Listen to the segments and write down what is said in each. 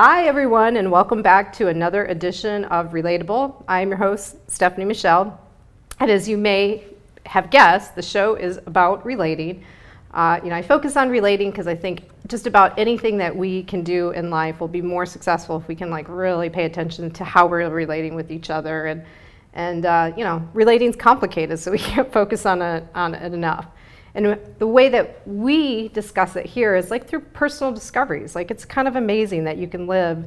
Hi everyone, and welcome back to another edition of Relatable. I'm your host, Stephanie Michele, and as you may have guessed, the show is about relating. I focus on relating because I think just about anything that we can do in life will be more successful if we can really pay attention to how we're relating with each other. And relating's complicated, so we can't focus on it enough. And the way that we discuss it here is through personal discoveries. It's kind of amazing that you can live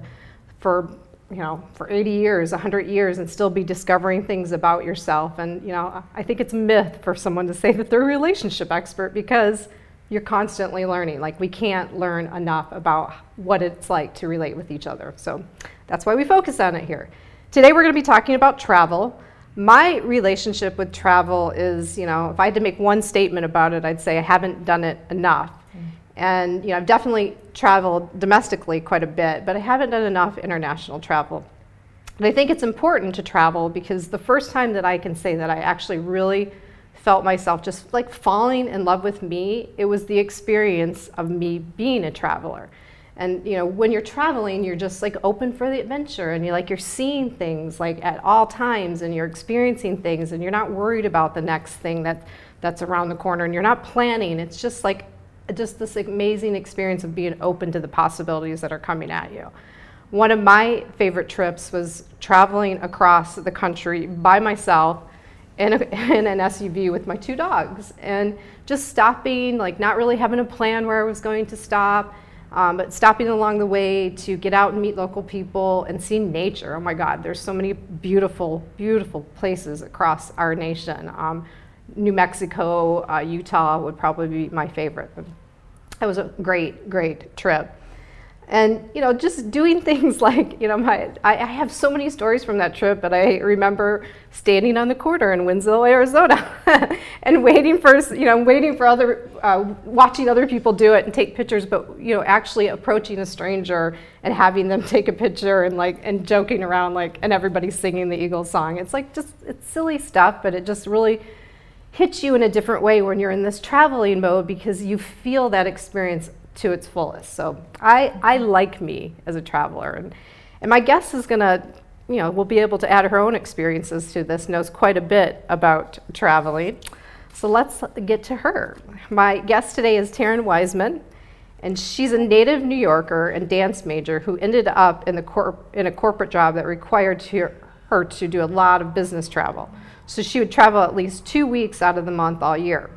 for 80 years, 100 years, and still be discovering things about yourself. And I think it's a myth for someone to say that they're a relationship expert because you're constantly learning. We can't learn enough about what it's like to relate with each other. So that's why we focus on it here. Today we're going to be talking about travel. My relationship with travel is, if I had to make one statement about it, I'd say I haven't done it enough. And I've definitely traveled domestically quite a bit, but I haven't done enough international travel. And I think it's important to travel because the first time that I can say that I actually really felt myself just falling in love with me, it was the experience of me being a traveler. And when you're traveling, you're just open for the adventure, and you're seeing things at all times, and you're experiencing things, and you're not worried about the next thing that's around the corner, and you're not planning. It's just this amazing experience of being open to the possibilities that are coming at you. One of my favorite trips was traveling across the country by myself in an SUV with my two dogs, and just stopping, not really having a plan where I was going to stop. But stopping along the way to get out and meet local people and see nature. Oh my God, there's so many beautiful, beautiful places across our nation. New Mexico, Utah would probably be my favorite. That was a great, great trip. And just doing things I have so many stories from that trip, but I remember standing on the corner in Winslow, Arizona, and waiting for watching other people do it and take pictures, but actually approaching a stranger and having them take a picture and joking around and everybody's singing the Eagles song. It's it's silly stuff, but it just really hits you in a different way when you're in this traveling mode because you feel that experience to its fullest. So I like me as a traveler, and my guest is gonna, will be able to add her own experiences to this, knows quite a bit about traveling. So let's get to her. My guest today is Taryn Weitzman, and she's a native New Yorker and dance major who ended up in a corporate job that required her to do a lot of business travel. So she would travel at least 2 weeks out of the month all year.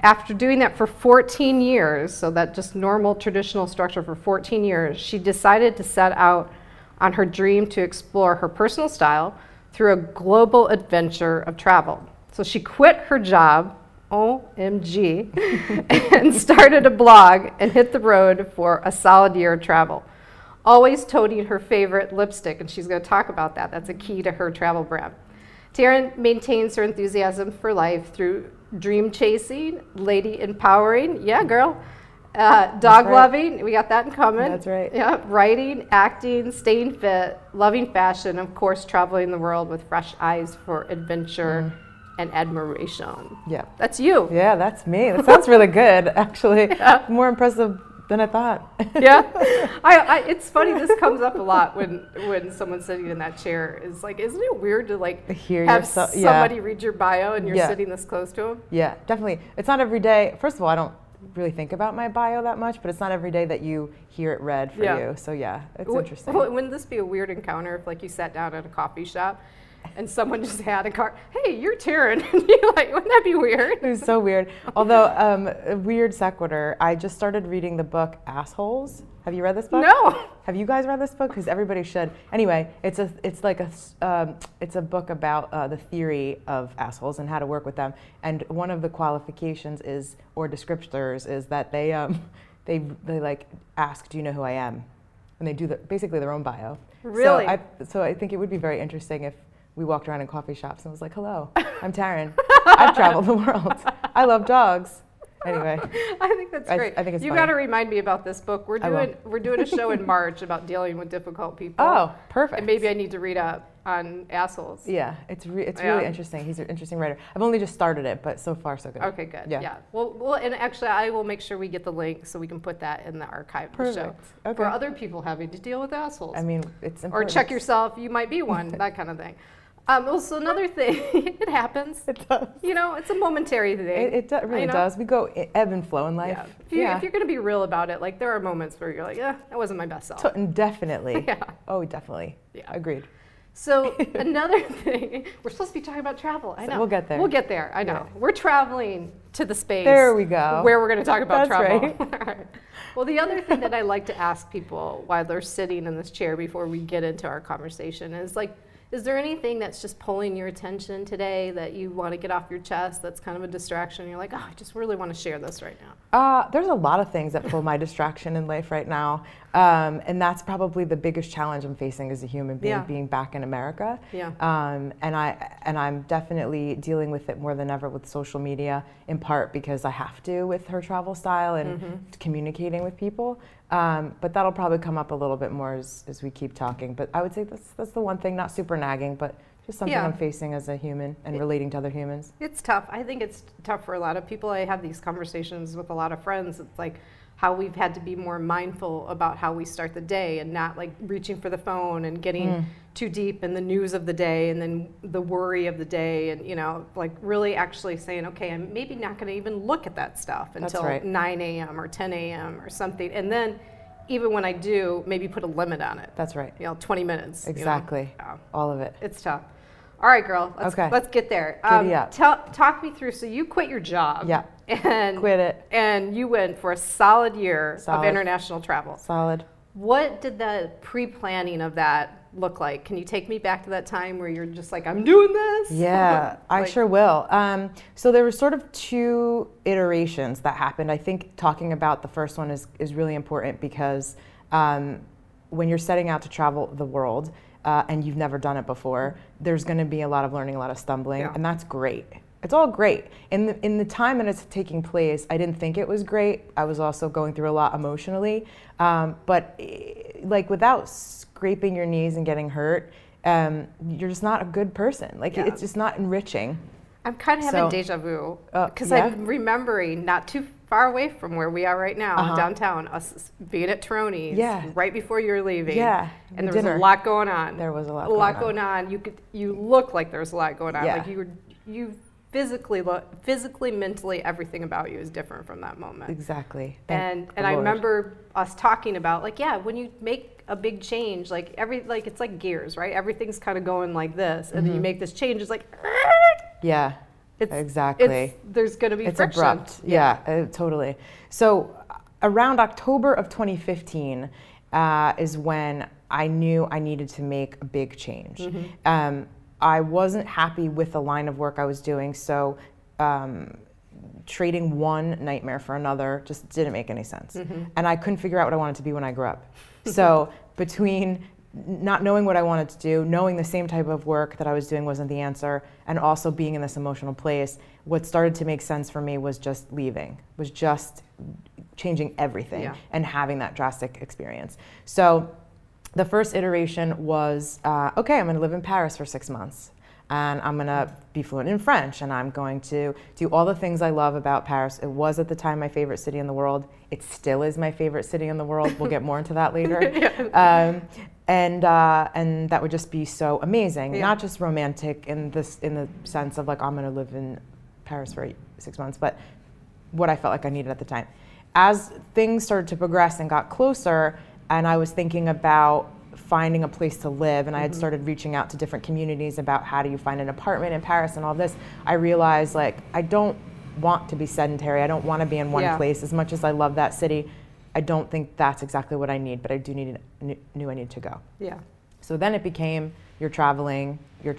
After doing that for 14 years, so that just normal traditional structure for 14 years, she decided to set out on her dream to explore her personal style through a global adventure of travel. So she quit her job, OMG, and started a blog and hit the road for a solid year of travel, always toting her favorite lipstick, and she's going to talk about that. That's a key to her travel brand. Taryn maintains her enthusiasm for life through dream chasing, lady empowering, yeah girl, dog loving, we got that in common. That's right. Yeah, writing, acting, staying fit, loving fashion, of course traveling the world with fresh eyes for adventure and admiration. Yeah. That's you. Yeah, that's me. That sounds really good, actually. Yeah. More impressive than I thought. Yeah. It's funny, this comes up a lot when someone's sitting in that chair. It's isn't it weird to hear have somebody read your bio and you're sitting this close to them? Yeah, definitely. It's not every day. First of all, I don't really think about my bio that much, but it's not every day that you hear it read for you. So yeah, it's interesting. Wouldn't this be a weird encounter if you sat down at a coffee shop and someone just had a card, hey, you're Taryn, and you're wouldn't that be weird? It was so weird. Although, a weird sequitur, I just started reading the book Assholes. Have you read this book? No. Have you guys read this book? Because everybody should. Anyway, it's a book about the theory of assholes and how to work with them. And one of the qualifications or descriptors is that they ask, do you know who I am? And they do basically their own bio. Really? So I think it would be very interesting if we walked around in coffee shops and was like, hello, I'm Taryn. I've traveled the world. I love dogs. Anyway. I think that's great. I think it's You funny. got to remind me about this book. We're doing a show in March about dealing with difficult people. Oh, perfect. And maybe I need to read up on assholes. Yeah, it's really interesting. He's an interesting writer. I've only just started it, but so far so good. Okay, good. Yeah. Well, and actually, I will make sure we get the link so we can put that in the archive of the show Okay. for other people having to deal with assholes. I mean, it's important. Or check yourself, you might be one, that kind of thing. Also, another thing, it happens. It does. You know, it's a momentary thing. It really does. We go ebb and flow in life. Yeah. If you're going to be real about it, like there are moments where you're like, that wasn't my best self. Definitely. Yeah. Oh, definitely. Yeah. Agreed. So another thing, we're supposed to be talking about travel. I know. We'll get there. We'll get there. I know. Yeah. We're traveling to the space. There we go. Where we're going to talk about That's travel. right. All right. Well, the other thing that I like to ask people while they're sitting in this chair before we get into our conversation is like, is there anything that's just pulling your attention today that you want to get off your chest that's kind of a distraction? You're like, I just really want to share this right now. There's a lot of things that pull my distraction in life right now. And that's probably the biggest challenge I'm facing as a human being, being back in America. Yeah. And I'm definitely dealing with it more than ever with social media, in part because I have to with her travel style and communicating with people. But that'll probably come up a little bit more as we keep talking. But I would say that's the one thing, not super nagging, but just something I'm facing as a human and relating to other humans. It's tough. I think it's tough for a lot of people. I have these conversations with a lot of friends. It's like how we've had to be more mindful about how we start the day and not like reaching for the phone and getting too deep in the news of the day and then the worry of the day, and you know, like really actually saying, okay, I'm maybe not going to even look at that stuff until 9 a.m. or 10 a.m. or something, and then even when I do, maybe put a limit on it. That's right. You know, 20 minutes. Exactly. You know? All of it. It's tough. All right, girl. Let's get there. Talk me through. So you quit your job. Yeah. And quit it. And you went for a solid year of international travel. Solid. What did the pre-planning of that look like? Can you take me back to that time where you're just like, I'm doing this? Yeah, I sure will. So there were sort of two iterations that happened. I think talking about the first one is really important because when you're setting out to travel the world and you've never done it before, there's going to be a lot of learning, a lot of stumbling, and that's great. It's all great. In the time that it's taking place, I didn't think it was great. I was also going through a lot emotionally. But like without scraping your knees and getting hurt, you're just not a good person. Like it's just not enriching. I'm kind of having deja vu because I'm remembering not too far away from where we are right now, downtown, us being at Troni's right before you were leaving. Yeah. And there was a lot going on. There was a lot going on. You look like there was a lot going on. Like you physically, mentally, everything about you is different from that moment. Exactly. And I remember us talking about like, when you make a big change, like it's like gears, right? Everything's kind of going like this, and then you make this change. It's like, exactly. There's going to be friction. Abrupt. Yeah, totally. So around October of 2015 is when I knew I needed to make a big change. I wasn't happy with the line of work I was doing, so trading one nightmare for another just didn't make any sense. And I couldn't figure out what I wanted to be when I grew up. So between not knowing what I wanted to do, knowing the same type of work that I was doing wasn't the answer, and also being in this emotional place, what started to make sense for me was just leaving, was just changing everything and having that drastic experience. So the first iteration was, okay, I'm gonna live in Paris for 6 months, and I'm gonna be fluent in French, and I'm going to do all the things I love about Paris. It was at the time my favorite city in the world. It still is my favorite city in the world. We'll get more into that later. And that would just be so amazing, not just romantic in the sense of like, I'm gonna live in Paris for 6 months, but what I felt like I needed at the time. As things started to progress and got closer, and I was thinking about finding a place to live, and I had started reaching out to different communities about how do you find an apartment in Paris and all this, I realized like I don't want to be sedentary. I don't want to be in one place. As much as I love that city, I don't think that's exactly what I need, but I do knew I needed to go. Yeah. So then it became, you're traveling, you're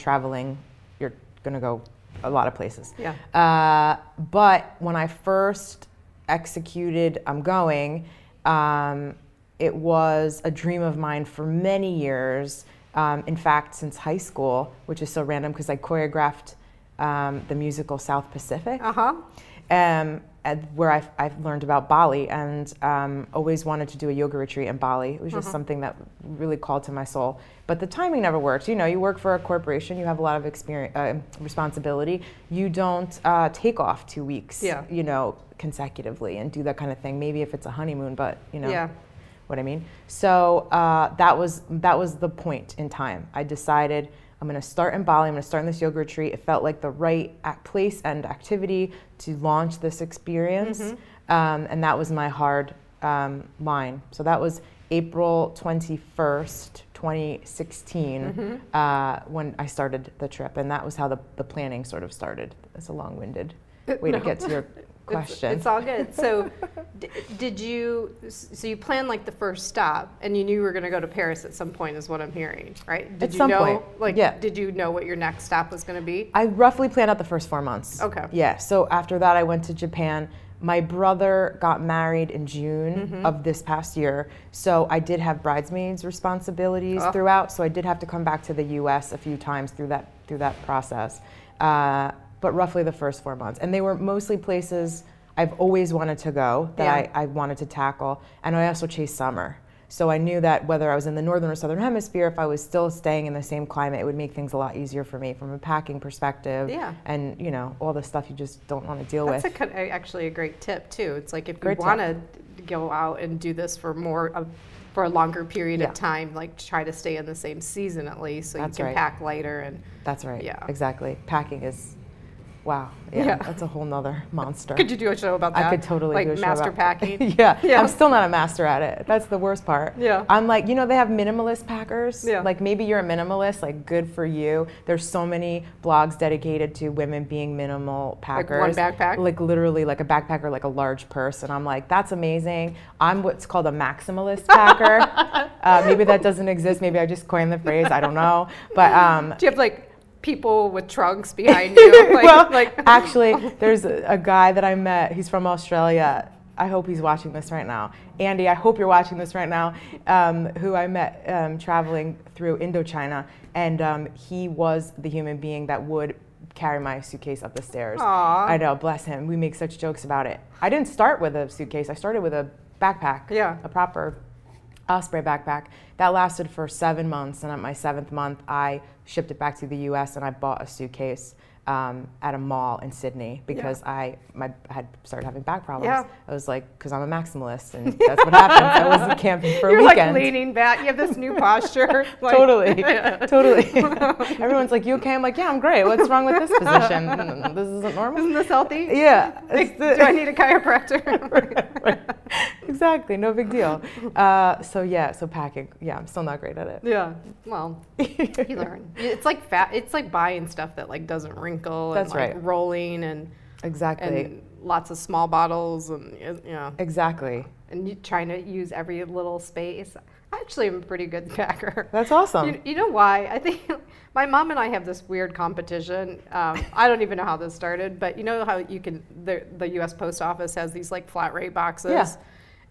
gonna go a lot of places. Yeah. But when I first executed I'm going, it was a dream of mine for many years. In fact, since high school, which is so random because I choreographed the musical South Pacific. where I've learned about Bali, and always wanted to do a yoga retreat in Bali. It was just something that really called to my soul. But the timing never worked. You know, you work for a corporation, you have a lot of experience, responsibility. You don't take off 2 weeks, you know, consecutively and do that kind of thing. Maybe if it's a honeymoon, but you know what I mean. So that was the point in time. I decided I'm going to start in Bali. I'm going to start in this yoga retreat. It felt like the right place and activity to launch this experience. And that was my hard line. So that was April 21st, 2016, when I started the trip. And that was how the planning sort of started. It's a long-winded way to get to your question. It's all good. So did you, so you planned like the first stop, and you knew you were going to go to Paris at some point is what I'm hearing, right? Did at you some know, point. like, did you know what your next stop was going to be? I roughly planned out the first 4 months. Okay. Yeah, so after that I went to Japan. My brother got married in June of this past year, so I did have bridesmaids responsibilities throughout, so I did have to come back to the US a few times through that process. But roughly the first 4 months. And they were mostly places I've always wanted to go, that I wanted to tackle. And I also chased summer. So I knew that whether I was in the northern or southern hemisphere, if I was still staying in the same climate, it would make things a lot easier for me from a packing perspective. And you know, all the stuff you just don't want to deal with. That's actually a great tip too. It's like if you want to go out and do this for for a longer period of time, like try to stay in the same season at least, so you can pack lighter. And that's right. Yeah, exactly. Packing is, wow, that's a whole nother monster. Could you do a show about that? I could totally do a show master about packing. yeah, I'm still not a master at it. That's the worst part. I'm like, you know, they have minimalist packers. Like maybe you're a minimalist, like good for you. There's so many blogs dedicated to women being minimal packers. Like one backpack? Like literally like a backpack or like a large purse. And I'm like, that's amazing. I'm what's called a maximalist packer. Maybe that doesn't exist. Maybe I just coined the phrase. I don't know. But do you have like people with trunks behind you? Well, actually, there's a guy that I met. He's from Australia. I hope he's watching this right now. Andy, I hope you're watching this right now, who I met traveling through Indochina. And he was the human being that would carry my suitcase up the stairs. Aww. I know, bless him. We make such jokes about it. I didn't start with a suitcase. I started with a backpack, a proper Osprey backpack. That lasted for 7 months, and at my 7th month, I shipped it back to the US and I bought a suitcase at a mall in Sydney because I had started having back problems. I was like, because I'm a maximalist, and that's what happens. I wasn't camping for a weekend. You're like leaning back. You have this new posture. Like, totally. Everyone's like, you okay? I'm like, yeah, I'm great. What's wrong with this position? This isn't normal. Isn't this healthy? Yeah. Do I need a chiropractor? right. Exactly. No big deal. So packing. Yeah, I'm still not great at it. Yeah. Well, you learn. It's like It's like buying stuff that like doesn't wrinkle. That's and like rolling and and lots of small bottles and and you trying to use every little space. I actually am a pretty good packer. That's awesome. You know why? I think my mom and I have this weird competition. I don't even know how this started, but you know how you can the U.S. Post Office has these like flat rate boxes.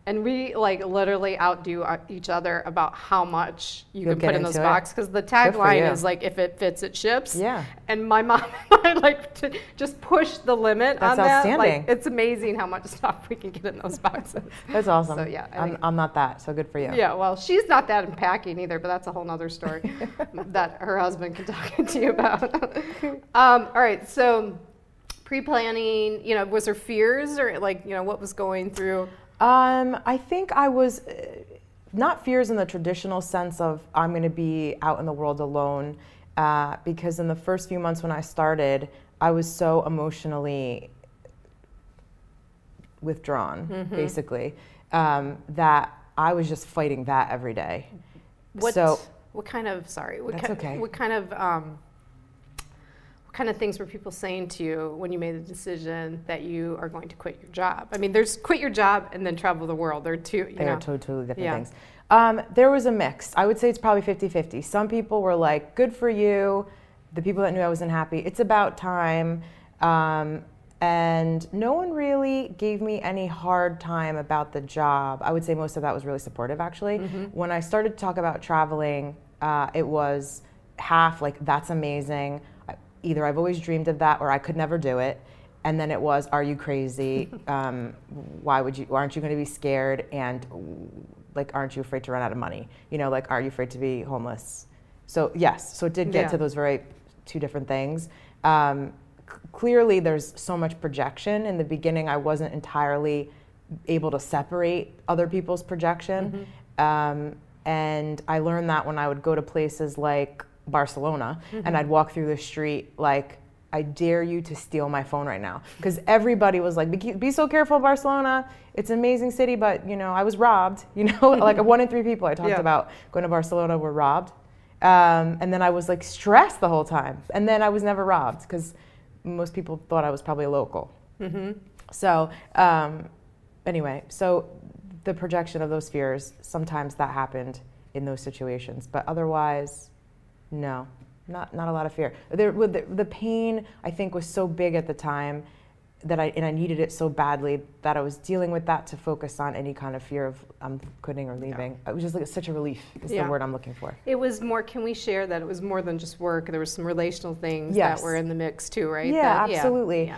And we like literally outdo each other about how much you can put in this box, because the tagline is like, if it fits, it ships. And my mom and I like to just push the limit on that. That's outstanding. Like, it's amazing how much stuff we can get in those boxes. That's awesome. So yeah, I'm not that, so good for you. Yeah, well, she's not that in packing either, but that's a whole nother story that her husband can talk to you about. All right, so pre-planning, you know, was there fears or like, you know, what was going through? I think I was, not fears in the traditional sense of I'm going to be out in the world alone, because in the first few months when I started, I was so emotionally withdrawn, basically, that I was just fighting that every day. What kind of things were people saying to you when you made the decision that you are going to quit your job? I mean, there's quit your job and then travel the world. They're totally different things. There was a mix. I would say it's probably 50-50. Some people were like, good for you. The people that knew I wasn't happy, it's about time. And no one really gave me any hard time about the job. I would say most of that was really supportive, actually. When I started to talk about traveling, it was half like, that's amazing. Either I've always dreamed of that or I could never do it. And then it was, are you crazy? Why aren't you going to be scared? And like, aren't you afraid to run out of money? You know, like, are you afraid to be homeless? So yes, so it did get to those two different things. Clearly there's so much projection. In the beginning, I wasn't entirely able to separate other people's projection. And I learned that when I would go to places like Barcelona and I'd walk through the street like, I dare you to steal my phone right now. Because everybody was like, be so careful, Barcelona. It's an amazing city, but you know, I was robbed. You know, like 1 in 3 people I talked about going to Barcelona were robbed. And then I was like stressed the whole time. And then I was never robbed because most people thought I was probably a local. So anyway, so the projection of those fears, sometimes that happened in those situations, but otherwise, no. Not a lot of fear. The pain, I think, was so big at the time that I needed it so badly that I was dealing with that to focus on any kind of fear of quitting or leaving. It was just like such a relief is the word I'm looking for. It was more, can we share that it was more than just work? There was some relational things that were in the mix too, right? Yeah, absolutely.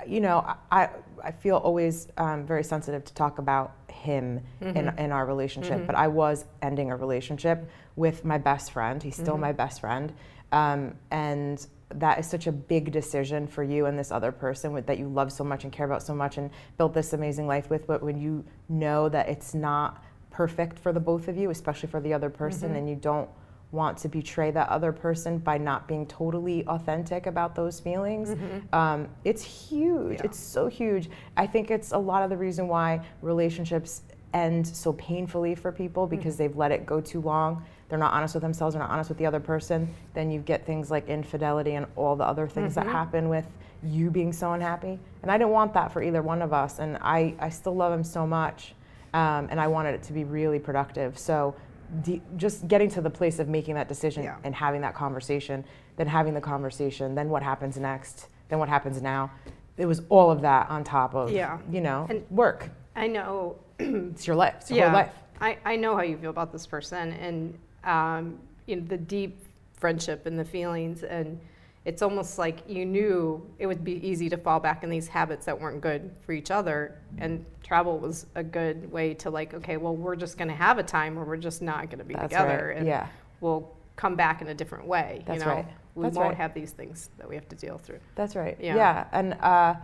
You know, I feel always very sensitive to talk about him in our relationship, but I was ending a relationship with my best friend. He's still my best friend. And that is such a big decision for you and this other person that you love so much and care about so much and built this amazing life with. But when you know that it's not perfect for the both of you, especially for the other person, and you don't want to betray that other person by not being totally authentic about those feelings, it's huge. It's so huge. I think it's a lot of the reason why relationships end so painfully for people, because they've let it go too long. They're not honest with themselves, they're not honest with the other person. Then you get things like infidelity and all the other things that happen with you being so unhappy. And I didn't want that for either one of us. And I still love him so much. And I wanted it to be really productive. So just getting to the place of making that decision and having that conversation, then having the conversation, then what happens next, then what happens now. It was all of that on top of, you know, and work. I know. It's your life, it's your whole life. I know how you feel about this person, and you know, the deep friendship and the feelings, and it's almost like you knew it would be easy to fall back in these habits that weren't good for each other, and travel was a good way to like, okay, well, we're just going to have a time where we're just not going to be together, and we'll come back in a different way. That's you know? right. We won't have these things that we have to deal through. That's right. Yeah. And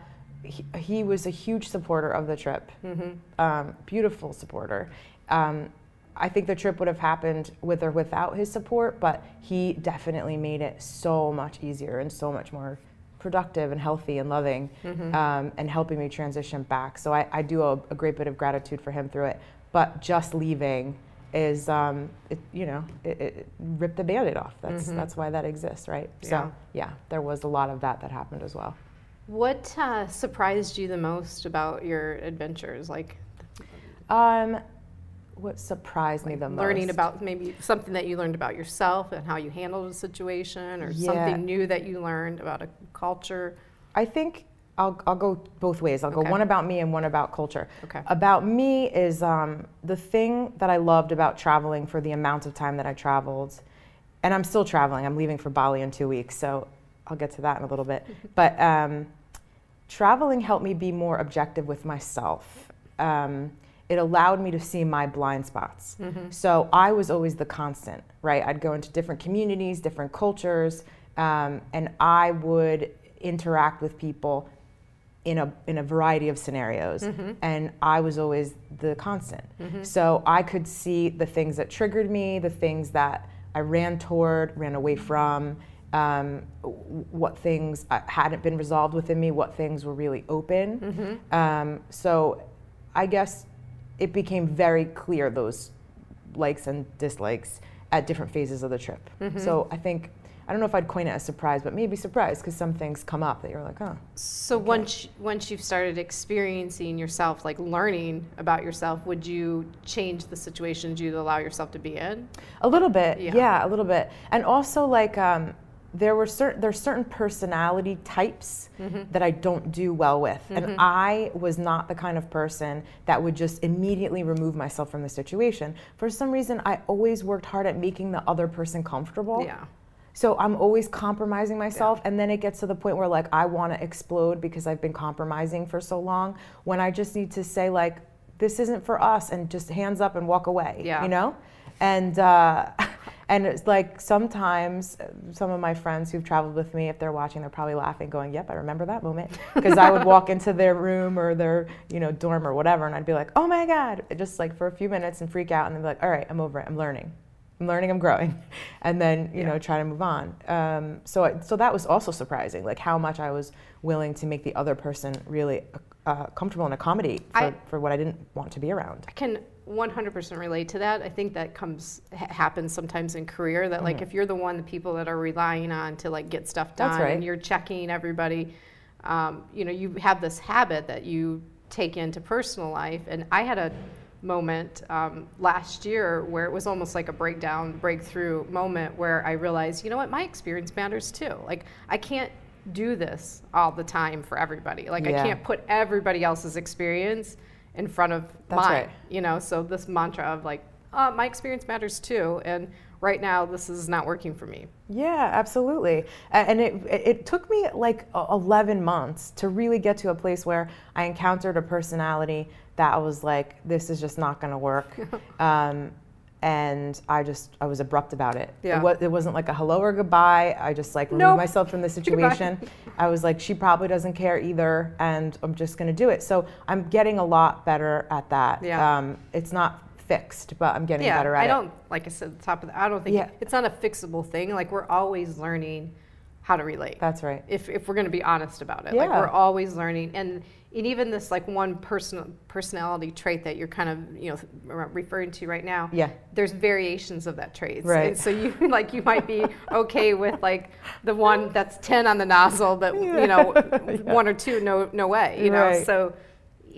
he was a huge supporter of the trip. Beautiful supporter. I think the trip would have happened with or without his support, but he definitely made it so much easier and so much more productive and healthy and loving, and helping me transition back. So I do a great bit of gratitude for him through it. But just leaving is, it ripped the Band-Aid off. That's why that exists, right? So yeah, there was a lot of that happened as well. What surprised you the most about your adventures? Like, what surprised me the most? Learning about maybe something that you learned about yourself and how you handled a situation, or something new that you learned about a culture. I think I'll go both ways. I'll go one about me and one about culture. Okay. About me is the thing that I loved about traveling for the amount of time that I traveled, and I'm still traveling. I'm leaving for Bali in 2 weeks, so I'll get to that in a little bit. But traveling helped me be more objective with myself. It allowed me to see my blind spots. So I was always the constant, right? I'd go into different communities, different cultures, and I would interact with people in a variety of scenarios, and I was always the constant. So I could see the things that triggered me, the things that I ran toward, ran away from, what things hadn't been resolved within me, what things were really open. So I guess it became very clear, those likes and dislikes at different phases of the trip. So I think, I don't know if I'd coin it as surprise, but maybe surprise, because some things come up that you're like, oh. So once you've started experiencing yourself, like learning about yourself, would you change the situations you'd allow yourself to be in? A little bit, yeah, a little bit. And also like, there's certain personality types that I don't do well with. And I was not the kind of person that would just immediately remove myself from the situation. For some reason, I always worked hard at making the other person comfortable. So I'm always compromising myself, and then it gets to the point where like I want to explode because I've been compromising for so long, when I just need to say like, this isn't for us, and just hands up and walk away, you know? And and it's like sometimes some of my friends who've traveled with me, if they're watching, they're probably laughing, going, "Yep, I remember that moment." Because I would walk into their room or their, you know, dorm or whatever, and I'd be like, "Oh my God," just like for a few minutes and freak out, and then be like, "All right, I'm over it. I'm learning, I'm growing," and then you know try to move on. So that was also surprising, like how much I was willing to make the other person really comfortable and accommodate for what I didn't want to be around. I can 100% relate to that. I think that happens sometimes in career, that like if you're the people that are relying on to like get stuff done, and you're checking everybody, you know, you have this habit that you take into personal life. And I had a moment last year where it was almost like a breakthrough moment where I realized, you know what, my experience matters too. Like I can't do this all the time for everybody. Like I can't put everybody else's experience in front of mine, you know, so this mantra of like, my experience matters too, and right now this is not working for me. Yeah, absolutely. And it took me like 11 months to really get to a place where I encountered a personality that I was like, this is just not gonna work. And I was abrupt about it. It wasn't like a hello or goodbye. I just like removed myself from the situation. I was like, she probably doesn't care either, and I'm just gonna do it. So I'm getting a lot better at that. It's not fixed, but I'm getting better at it. Like I said at the top of I don't think it's not a fixable thing. Like we're always learning how to relate. That's right. If we're gonna be honest about it. Like we're always learning. And even this like one personality trait that you're kind of, you know, referring to right now, there's variations of that trait. Right. And so you might be okay with like the one that's 10 on the nozzle, but you know, 1 or 2, no way, you know. So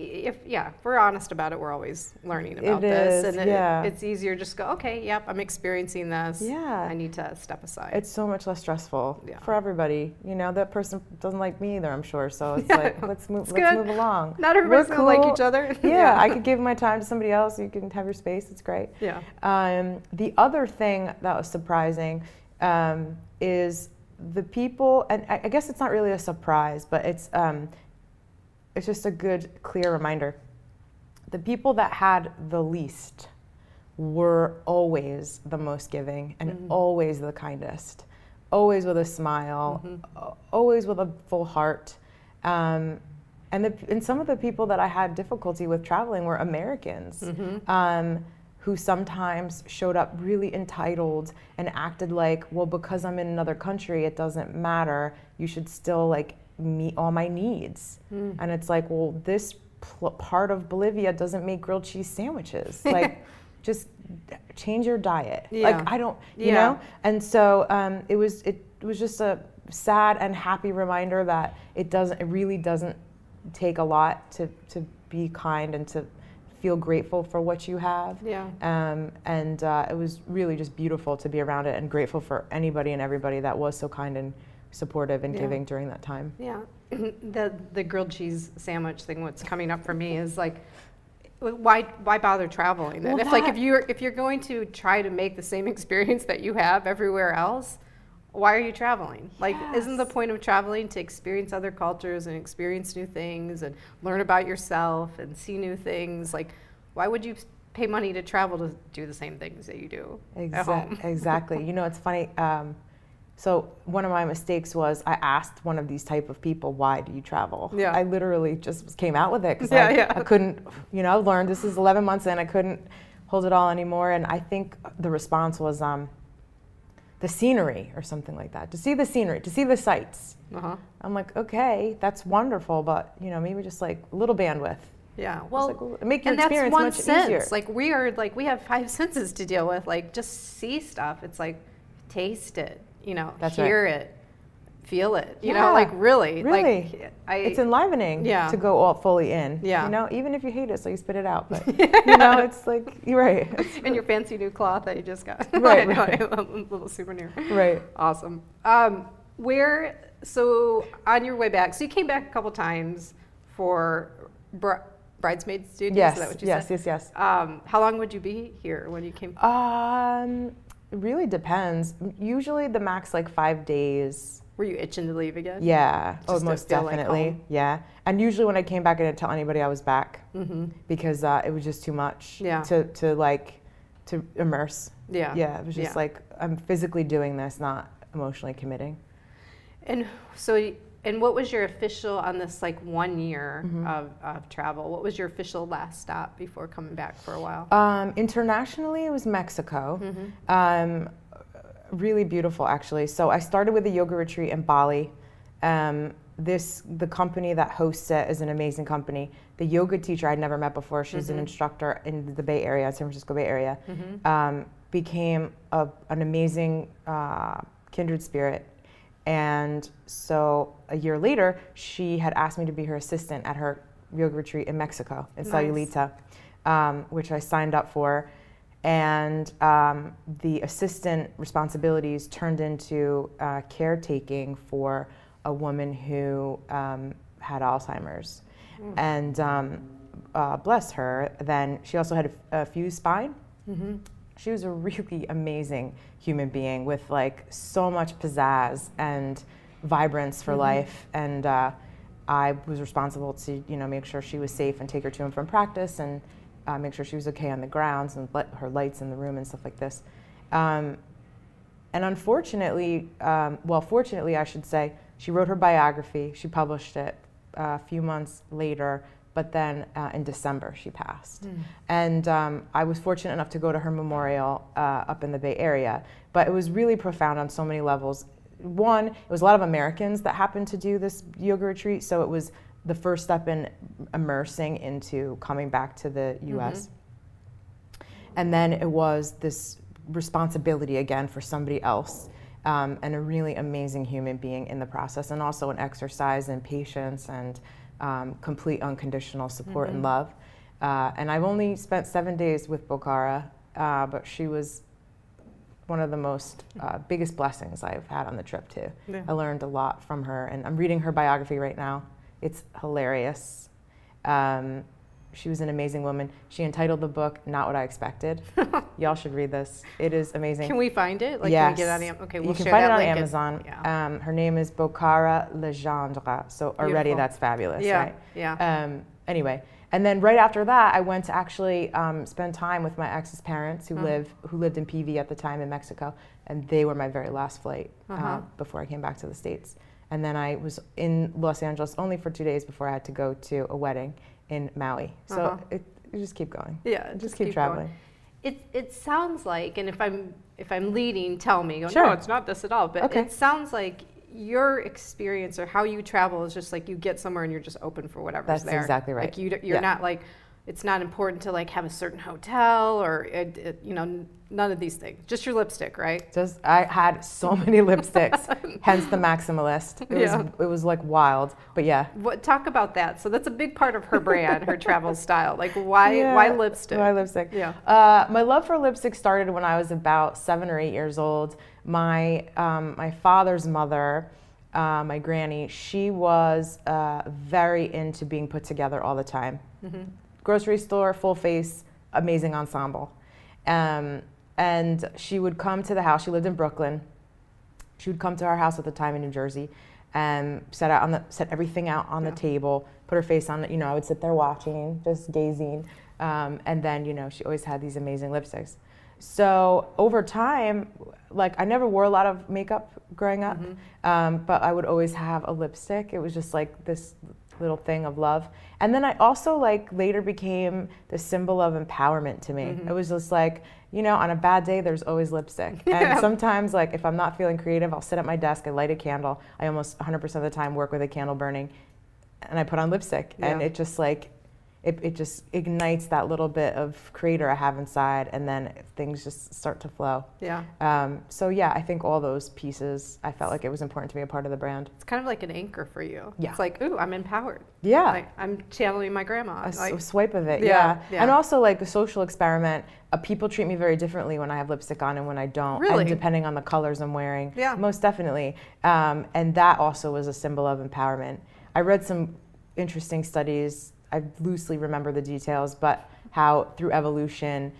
if we're honest about it, we're always learning about this, and it's easier just go, okay, yep, I'm experiencing this. I need to step aside. It's so much less stressful for everybody. You know, that person doesn't like me either, I'm sure. So it's like, let's move along. Not everybody's gonna like each other. I could give my time to somebody else. You can have your space. It's great. The other thing that was surprising is the people, and I guess it's not really a surprise, but it's just a good, clear reminder. The people that had the least were always the most giving and always the kindest, always with a smile, always with a full heart. And some of the people that I had difficulty with traveling were Americans, who sometimes showed up really entitled and acted like, well, because I'm in another country, it doesn't matter. You should still like meet all my needs. And it's like, well, this part of Bolivia doesn't make grilled cheese sandwiches. Like, just change your diet. Like, I don't, you know? And so it was just a sad and happy reminder that it really doesn't take a lot to be kind and to feel grateful for what you have. And it was really just beautiful to be around it, and grateful for anybody and everybody that was so kind and supportive and giving during that time. The grilled cheese sandwich thing, what's coming up for me is like, why bother traveling? And if you're going to try to make the same experience that you have everywhere else, why are you traveling? Like, isn't the point of traveling to experience other cultures and experience new things and learn about yourself and see new things? Like, why would you pay money to travel to do the same things that you do at home? Exactly. You know, it's funny. So one of my mistakes was I asked one of these type of people, why do you travel? I literally just came out with it because I couldn't, you know, I learned, this is 11 months in, I couldn't hold it all anymore. And I think the response was the scenery or something like that. To see the scenery, to see the sights. I'm like, okay, that's wonderful, but you know, maybe just like a little bandwidth. Well, make your experience much easier. Like we have 5 senses to deal with. Like, just see stuff. It's like, taste it. You know, hear it, feel it, you know, like really. Like, it's enlivening to go all fully in, you know, even if you hate it, so you spit it out, but you know, it's like, you're right. And your fancy new cloth that you just got. A little souvenir. Awesome. So on your way back, so you came back a couple times for bridesmaids duties? Yes, is that what you yes, said? yes. How long would you be here when you came? It really depends. Usually the max like 5 days. Were you itching to leave again? Yeah. Just Oh, to most feel like definitely. home? Yeah. And usually when I came back, I didn't tell anybody I was back because it was just too much Yeah. to immerse. Yeah. Yeah. It was just like, I'm physically doing this, not emotionally committing. And so, and what was your official, on this like 1 year of travel, what was your official last stop before coming back for a while? Internationally, it was Mexico. Really beautiful, actually. So I started with a yoga retreat in Bali. The company that hosts it is an amazing company. The yoga teacher I'd never met before, she's an instructor in the Bay Area, San Francisco Bay Area, became an amazing kindred spirit. And so a year later, she had asked me to be her assistant at her yoga retreat in Mexico, in Sayulita, which I signed up for. And the assistant responsibilities turned into caretaking for a woman who had Alzheimer's. And bless her, then she also had a fused spine. She was a really amazing human being with like so much pizzazz and vibrance for life. And I was responsible to, make sure she was safe and take her to and from practice and make sure she was okay on the grounds and let her lights in the room and stuff like this. And unfortunately, fortunately I should say, she wrote her biography. She published it a few months later, but then in December she passed. And I was fortunate enough to go to her memorial up in the Bay Area, but it was really profound on so many levels. One, it was a lot of Americans that happened to do this yoga retreat, so it was the first step in immersing into coming back to the US. And then it was this responsibility again for somebody else, and a really amazing human being in the process, and also an exercise and patience and complete unconditional support and love. And I've only spent 7 days with Bokhara, but she was one of the most biggest blessings I've had on the trip too. I learned a lot from her, and I'm reading her biography right now. It's hilarious. She was an amazing woman. She entitled the book "Not What I Expected." Y'all should read this. It is amazing. Can we find it? Like, yes. Can we get it on Amazon? Okay, we'll you can share find that it on link Amazon. Her name is Bokhara Legendre. So already that's fabulous, right? Yeah. Anyway, and then right after that, I went to actually spend time with my ex's parents who lived in PV at the time in Mexico, and they were my very last flight before I came back to the States. And then I was in Los Angeles only for 2 days before I had to go to a wedding in Maui. So you just keep going. Yeah, just keep traveling. It sounds like, and if I'm leading, tell me. Sure. No, it's not this at all. But it sounds like your experience or how you travel is just like you get somewhere and you're just open for whatever's there. That's exactly right. Like you're not like, it's not important to like have a certain hotel or none of these things. Just your lipstick, right? I had so many lipsticks, hence the maximalist. It was like wild, but yeah. Talk about that. So that's a big part of her brand, her travel style. Like why lipstick? Why lipstick? Yeah. My love for lipstick started when I was about 7 or 8 years old. My father's mother, my granny, she was very into being put together all the time. Grocery store, full face, amazing ensemble. And she would come to the house. She lived in Brooklyn. She would come to our house at the time in New Jersey and set everything out on the table, put her face on it. I would sit there watching, just gazing. And then, she always had these amazing lipsticks. So over time, like I never wore a lot of makeup growing up, but I would always have a lipstick. It was just like this little thing of love. And then I also like later became the symbol of empowerment to me. It was just like, on a bad day, there's always lipstick. And sometimes like if I'm not feeling creative, I'll sit at my desk, I light a candle. I almost 100% of the time work with a candle burning and I put on lipstick and it just like, it just ignites that little bit of creator I have inside, and then things just start to flow. So yeah, I think all those pieces, I felt like it was important to be a part of the brand. It's kind of like an anchor for you. Yeah. It's like, ooh, I'm empowered. Yeah. Like, I'm channeling my grandma. A swipe of it, yeah. And also like a social experiment, people treat me very differently when I have lipstick on and when I don't. Really? And depending on the colors I'm wearing. Yeah. Most definitely. And that also was a symbol of empowerment. I read some interesting studies, I loosely remember the details, but how through evolution,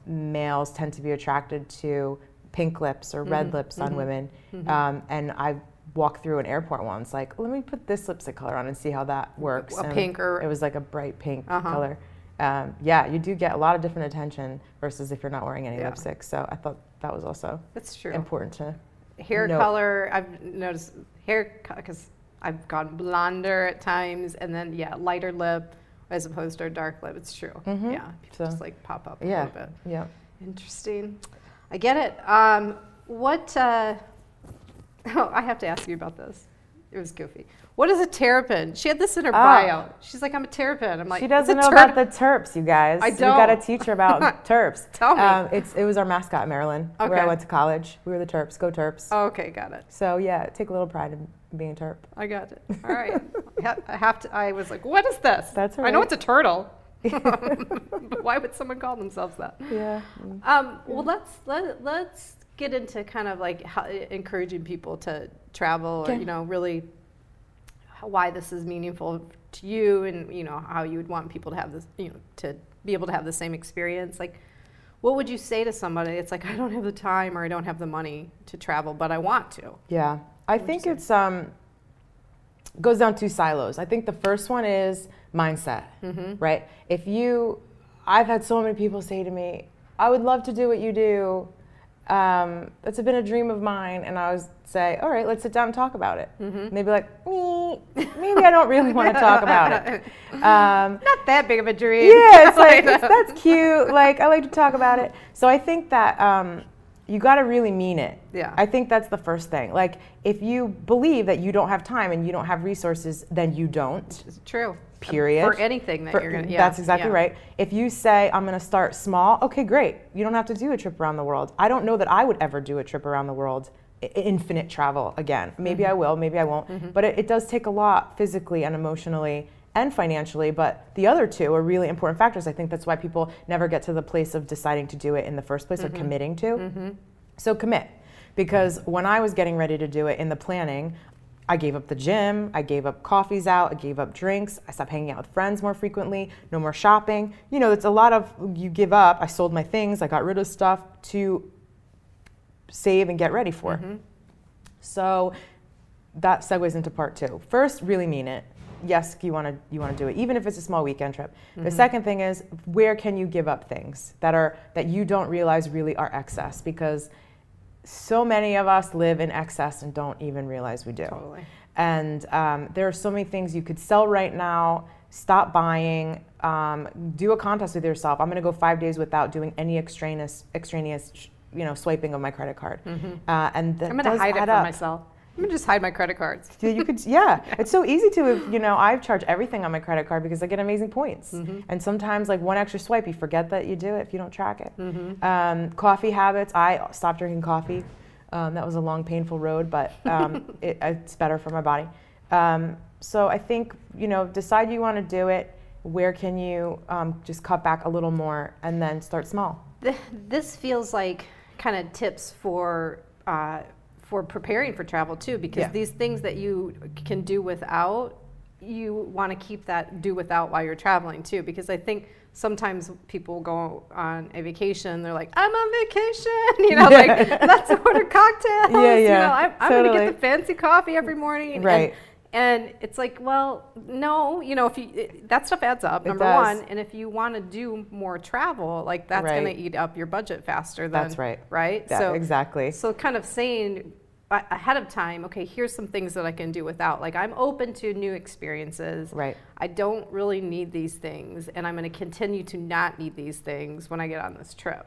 males tend to be attracted to pink lips or red lips on women. And I walked through an airport once, like, let me put this lipstick color on and see how that works. A pink or... It was like a bright pink color. Yeah, you do get a lot of different attention versus if you're not wearing any lipstick. So I thought that was also important to hair note. color. I've noticed hair, because I've gone blonder at times, and then lighter lip as opposed to a dark lip. It's true. Yeah, people just like pop up a little bit. Yeah. Interesting. I get it. Oh, I have to ask you about this. It was goofy. What is a terrapin? She had this in her bio. She's like, I'm a terrapin. I'm like, she doesn't know about the terps, you guys. I don't. We got to teach her about terps. Tell me. It was our mascot, Maryland, where I went to college. We were the terps. Go terps. Oh, okay, got it. So yeah, take a little pride in being a terp. I got it. All right. I have to. I was like, what is this? That's right. I know it's a turtle. But why would someone call themselves that? Yeah. Well, let's get into kind of like how, encouraging people to travel, or really why this is meaningful to you, and how you would want people to have this, to be able to have the same experience. Like, what would you say to somebody? It's like, I don't have the time or I don't have the money to travel, but I want to. Yeah, I think it's goes down two silos. I think the first one is mindset, right? I've had so many people say to me, I would love to do what you do. That's been a dream of mine. And I would say, all right, let's sit down and talk about it. And they'd be like, maybe I don't really want to talk about it. Not that big of a dream. Yeah, it's like, that's cute. Like, I like to talk about it. So I think that you got to really mean it. Yeah. I think that's the first thing. Like, if you believe that you don't have time and you don't have resources, then you don't. It's true. Period. For anything that you're going to, that's exactly right. If you say, I'm going to start small, okay, great. You don't have to do a trip around the world. I don't know that I would ever do a trip around the world, infinite travel again. Maybe I will, maybe I won't. But it does take a lot physically and emotionally and financially, but the other two are really important factors. I think that's why people never get to the place of deciding to do it in the first place or committing to. So commit. Because when I was getting ready to do it in the planning, I gave up the gym, I gave up coffees out, I gave up drinks, I stopped hanging out with friends more frequently, no more shopping. It's a lot of, you give up. I sold my things, I got rid of stuff to save and get ready for. So that segues into part two. First, really mean it. Yes, you want to do it, even if it's a small weekend trip. The second thing is, where can you give up things that you don't realize really are excess? Because so many of us live in excess and don't even realize we do. Totally. And there are so many things you could sell right now. Stop buying. Do a contest with yourself. I'm going to go 5 days without doing any extraneous, swiping of my credit card. And I'm going to hide it from myself. I'm going to just hide my credit cards. You could, it's so easy to, I charge everything on my credit card because I get amazing points. And sometimes, like, one extra swipe, you forget that you do it if you don't track it. Coffee habits, I stopped drinking coffee. That was a long, painful road, but it's better for my body. So I think, decide you want to do it. Where can you just cut back a little more and then start small? This feels like kind of tips for preparing for travel too, because these things that you can do without, you want to keep that do without while you're traveling too, because I think sometimes people go on a vacation, they're like, I'm on vacation, like, let's order cocktails, I'm going to get the fancy coffee every morning. Right. And it's like, well, no, if that stuff adds up, number one, and if you want to do more travel, like, that's going to eat up your budget faster than, that's right. Right? Yeah, so exactly. So kind of saying ahead of time, okay, here's some things that I can do without. Like, I'm open to new experiences. Right. I don't really need these things, and I'm going to continue to not need these things when I get on this trip.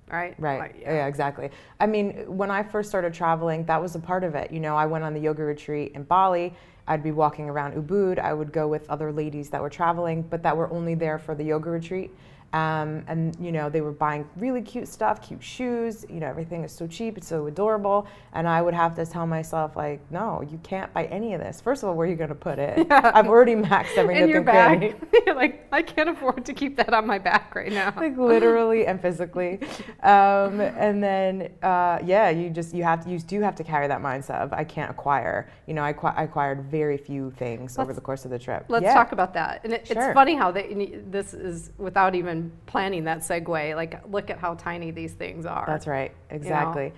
Right? Right. Like, yeah, exactly. I mean, when I first started traveling, that was a part of it. I went on the yoga retreat in Bali. I'd be walking around Ubud. I would go with other ladies that were traveling, but that were only there for the yoga retreat. And they were buying really cute stuff, cute shoes, everything is so cheap, it's so adorable. And I would have to tell myself, like, no, you can't buy any of this. First of all, where are you going to put it? Yeah. I've already maxed every nook and cranny. You're like, I can't afford to keep that on my back right now. Like, literally and physically. And then, you do have to carry that mindset of, I can't acquire. I acquired very few things over the course of the trip. Let's talk about that. And it's funny how this is without even even planning that segue. Like, look at how tiny these things are. That's right, exactly.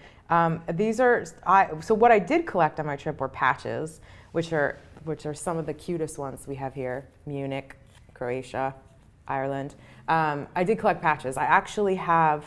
These are, so what I did collect on my trip were patches, which are some of the cutest ones we have here: Munich, Croatia, Ireland. I did collect patches. I actually have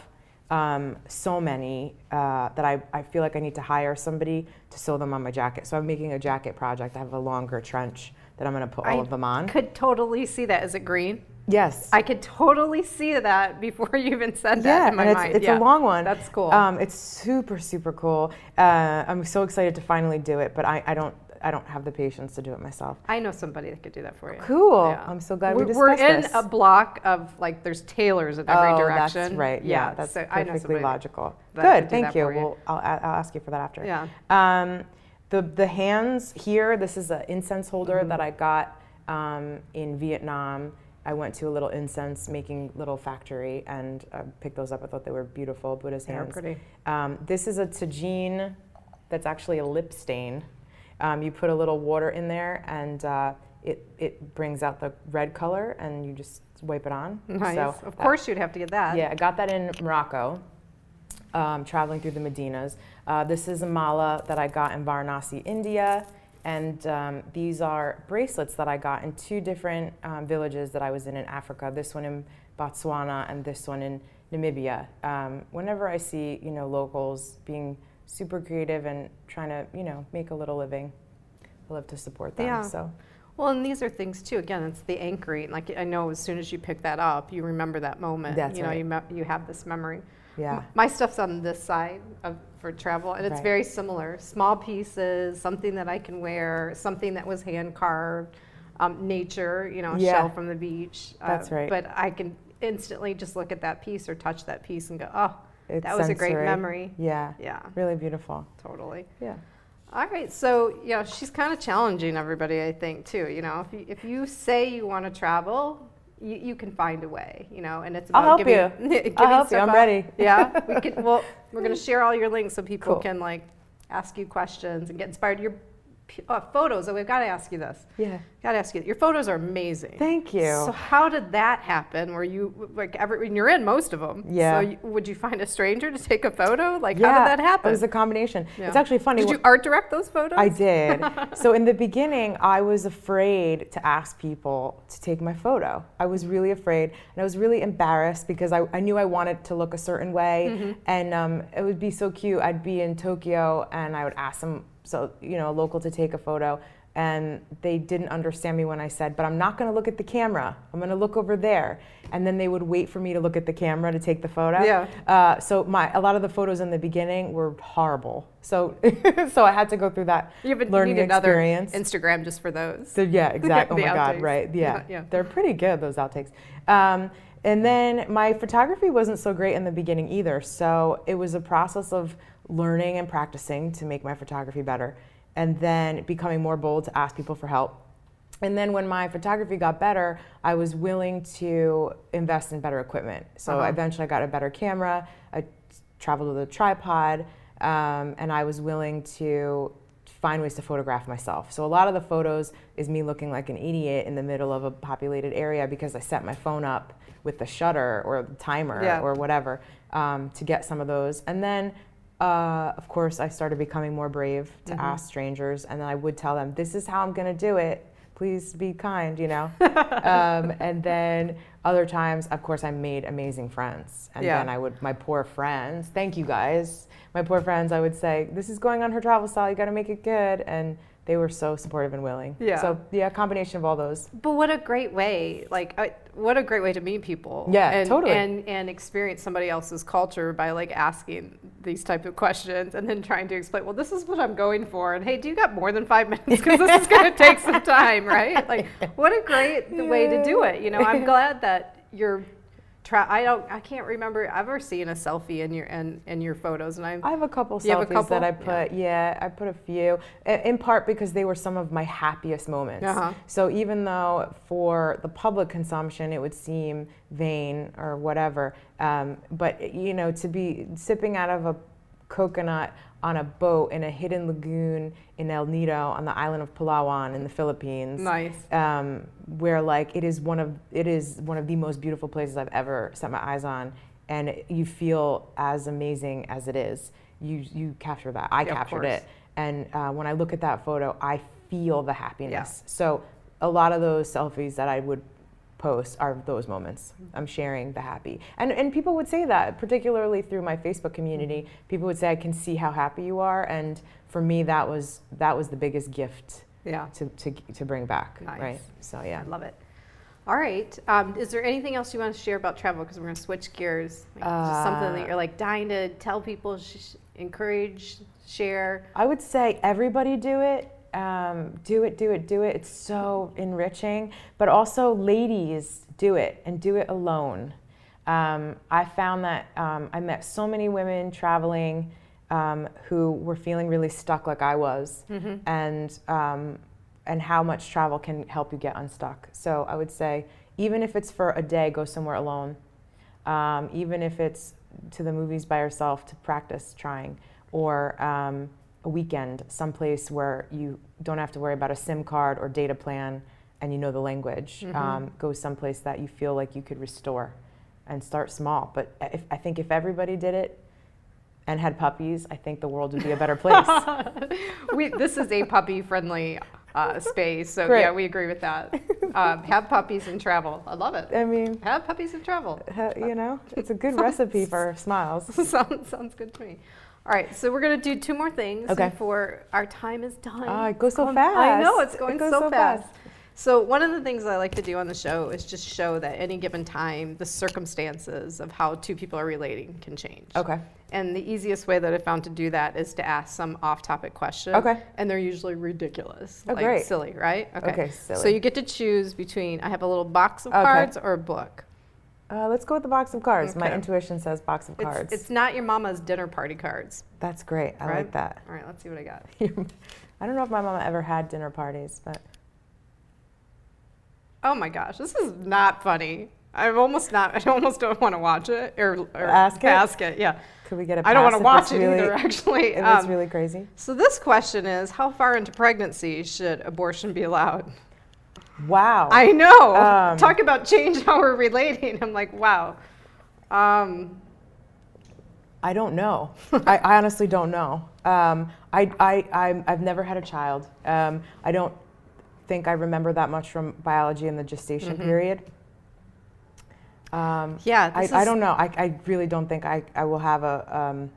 so many that I feel like I need to hire somebody to sew them on my jacket. So I'm making a jacket project. I have a longer trench that I'm going to put all of them on. I could totally see that. Is it green? Yes. I could totally see that before you even said that in my mind. It's a long one. That's cool. It's super, super cool. I'm so excited to finally do it, but I don't have the patience to do it myself. I know somebody that could do that for you. Cool. Yeah. I'm so glad we discussed this. We're in a block of, like, there's tailors in every direction. That's right. Yeah, that's so perfectly logical. Good. Thank you. Well, I'll ask you for that after. Yeah. The hands here, this is an incense holder that I got in Vietnam. I went to a little incense making little factory and picked those up. I thought they were beautiful, Buddha's hands. They're pretty. This is a tajine that's actually a lip stain. You put a little water in there and it brings out the red color and you just wipe it on. Nice. So of course you'd have to get that. Yeah, I got that in Morocco, traveling through the Medinas. This is a mala that I got in Varanasi, India. And these are bracelets that I got in 2 different villages that I was in Africa. This one in Botswana and this one in Namibia. Whenever I see, locals being super creative and trying to, make a little living, I love to support them. Yeah. So. Well, and these are things too. Again, it's the anchoring. Like, I know as soon as you pick that up, you remember that moment. That's right. You have this memory. Yeah. My stuff's on this side for travel, and it's very similar. Small pieces, something that I can wear, something that was hand carved, nature, shell from the beach. That's right. But I can instantly just look at that piece or touch that piece and go, oh, it's that was sensory. a great memory. Yeah. Yeah. Really beautiful. Totally. Yeah. All right, so she's kind of challenging everybody, I think, too. If you say you want to travel, you can find a way, and it's about I'll help giving, you. I'll help you. I'm ready. Yeah, we're going to share all your links so people can ask you questions and get inspired. Your photos. Oh, we've got to ask you this. Yeah. Got to ask you. Your photos are amazing. Thank you. So how did that happen? Were you when you're in most of them? Yeah. So would you find a stranger to take a photo? How did Yeah, that happen? it was a combination. Yeah. It's actually funny. Did you art direct those photos? I did. So in the beginning, I was afraid to ask people to take my photo. I was really afraid, and I was really embarrassed because I knew I wanted to look a certain way, and it would be so cute. I'd be in Tokyo, and I would ask them, a local to take a photo, and they didn't understand me when I said, but I'm not going to look at the camera. I'm going to look over there. And then they would wait for me to look at the camera to take the photo. Yeah. So a lot of the photos in the beginning were horrible. So so I had to go through that learning experience. Instagram just for those. So yeah, exactly. Oh my God, outtakes. right. Yeah. Yeah. They're pretty good, those outtakes. And then my photography wasn't so great in the beginning either. So it was a process of learning and practicing to make my photography better, and then becoming more bold to ask people for help. And then when my photography got better, I was willing to invest in better equipment. So eventually I got a better camera, I traveled with a tripod, and I was willing to find ways to photograph myself. So a lot of the photos is me looking like an idiot in the middle of a populated area because I set my phone up with the shutter or the timer or whatever to get some of those. And then of course, I started becoming more brave to ask strangers, and then I would tell them, this is how I'm going to do it. Please be kind, and then other times, of course, I made amazing friends. And then my poor friends, thank you guys, my poor friends, I would say, this is going on her travel style, you got to make it good. And they were so supportive and willing. Yeah. So a combination of all those. But what a great way, what a great way to meet people. Yeah, and, totally. And experience somebody else's culture by asking these type of questions and then trying to explain, well, this is what I'm going for. And hey, do you got more than 5 minutes? Because this is going to take some time, right? What a great way to do it. I'm glad that you're I can't remember ever seeing a selfie in your photos, and I have a couple selfies that I put. Yeah, I put a few, in part because they were some of my happiest moments. So even though for the public consumption it would seem vain or whatever, but to be sipping out of coconut on a boat in a hidden lagoon in El Nido on the island of Palawan in the Philippines. Nice. Where like it is one of the most beautiful places I've ever set my eyes on, and you feel as amazing as it is. You capture that. I captured it, and when I look at that photo, I feel the happiness. So a lot of those selfies that I would post are those moments. I'm sharing the happy. And people would say that, particularly through my Facebook community. People would say, I can see how happy you are. And for me, that was the biggest gift to bring back. Nice. Right? So yeah. I love it. All right. Is there anything else you want to share about travel? Because we're going to switch gears. Like, just something that you're like dying to tell people, encourage, share. I would say everybody do it. Do it. It's so enriching. But also, ladies, do it, and do it alone. I found that I met so many women traveling who were feeling really stuck like I was, and how much travel can help you get unstuck. So I would say, even if it's for a day, go somewhere alone. Even if it's to the movies by yourself to practice trying, or a weekend, someplace where you don't have to worry about a SIM card or data plan and you know the language. Go someplace that you feel like you could restore, and start small. But I think if everybody did it and had puppies, I think the world would be a better place. This is a puppy-friendly space, so Great. Yeah, we agree with that. Have puppies and travel. I love it. I mean, have puppies and travel. You know, it's a good recipe for smiles. Sounds good to me. All right, so we're going to do 2 more things before our time is done. It goes so fast. I know, it's going so fast. So one of the things I like to do on the show is just show that any given time, the circumstances of how 2 people are relating can change. Okay. And the easiest way that I found to do that is to ask some off-topic question. Okay. And they're usually ridiculous. Oh, great. Silly, right? Okay, silly. So you get to choose between, I have a little box of cards or a book. Let's go with the box of cards. My intuition says box of cards. It's not your mama's dinner party cards. That's great. I like that. All right, let's see what I got. I don't know if my mama ever had dinner parties, but... Oh my gosh, this is not funny. I almost don't want to watch it or ask it. Yeah. Could we get a pass? I don't want to watch it either, actually. If it's really crazy. So this question is, how far into pregnancy should abortion be allowed? Wow. I know. Talk about change how we're relating. I'm like, wow. I don't know. I honestly don't know. I've never had a child. I don't think I remember that much from biology in the gestation period. I don't know. I really don't think I will have a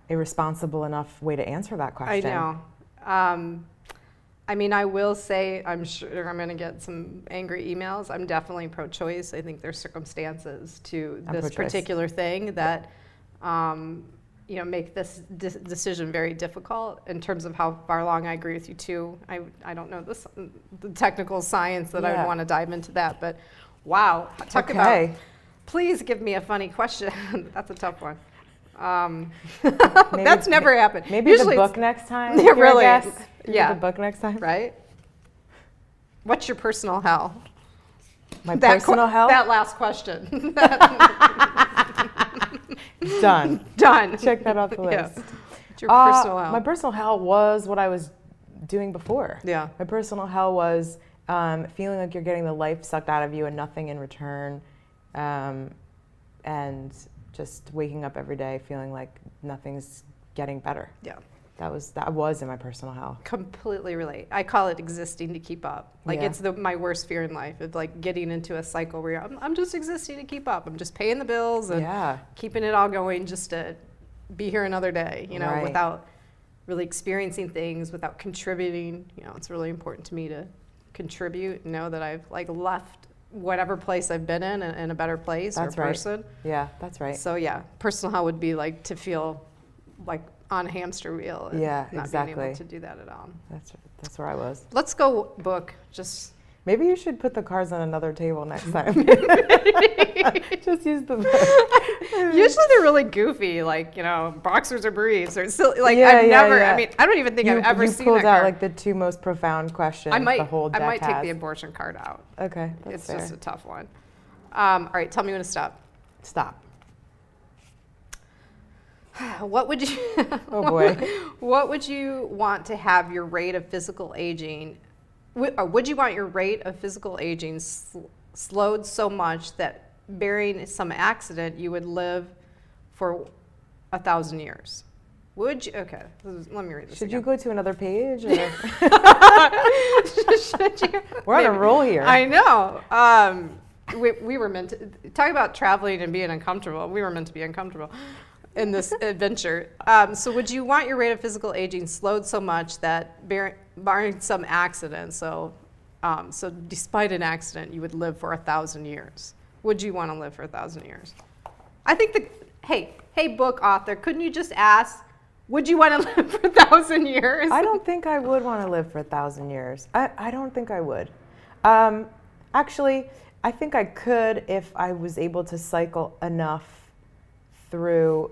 responsible enough way to answer that question. I know. I mean, I will say, I'm sure I'm going to get some angry emails. I'm definitely pro-choice. I think there's circumstances to this particular thing that, make this decision very difficult in terms of how far along. I agree with you too. I don't know the technical science that I would want to dive into that, but wow, talk about. Please give me a funny question. That's a tough one. That's never happened. Maybe usually the book next time. Yeah, really. Yeah, the book next time. Right. What's your personal hell? My personal hell? That last question. Done. Check that off the list. Yeah. What's your personal hell? My personal hell was what I was doing before. Yeah. My personal hell was feeling like you're getting the life sucked out of you and nothing in return, and just waking up every day feeling like nothing's getting better. Yeah. That was in my personal hell. Completely relate. I call it existing to keep up. Like it's my worst fear in life. It's like getting into a cycle where I'm just existing to keep up. I'm just paying the bills and keeping it all going just to be here another day, without really experiencing things, without contributing. It's really important to me to contribute and know that I've left whatever place I've been in a better place or person. Yeah, that's right. So personal hell would be like to feel like on a hamster wheel and not being able to do that at all. That's where I was. Let's go book. Maybe you should put the cards on another table next time. Just use the book. Usually they're really goofy, like, boxers or briefs or silly. Like I've never. I mean, I don't even think I've ever seen that card. You pulled out like the 2 most profound questions the whole deck I might has. take the abortion card out. Okay, that's fair. Just a tough one. All right, tell me when to stop. Stop. What would you? Oh boy. What would you want to have your rate of physical aging? Would you want your rate of physical aging slowed so much that, barring some accident, you would live for 1,000 years? Would you? Okay, let me read this. Should again. you go to another page? Or? Should you? We're on a roll here. I know. We were meant to talk about traveling and being uncomfortable. We were meant to be uncomfortable in this adventure. So would you want your rate of physical aging slowed so much that, barring some accident, so despite an accident, you would live for 1,000 years? Would you want to live for 1,000 years? I think hey, book author, couldn't you just ask, would you want to live for 1,000 years? I don't think I would want to live for 1,000 years. I don't think I would. Actually, I think I could if I was able to cycle enough through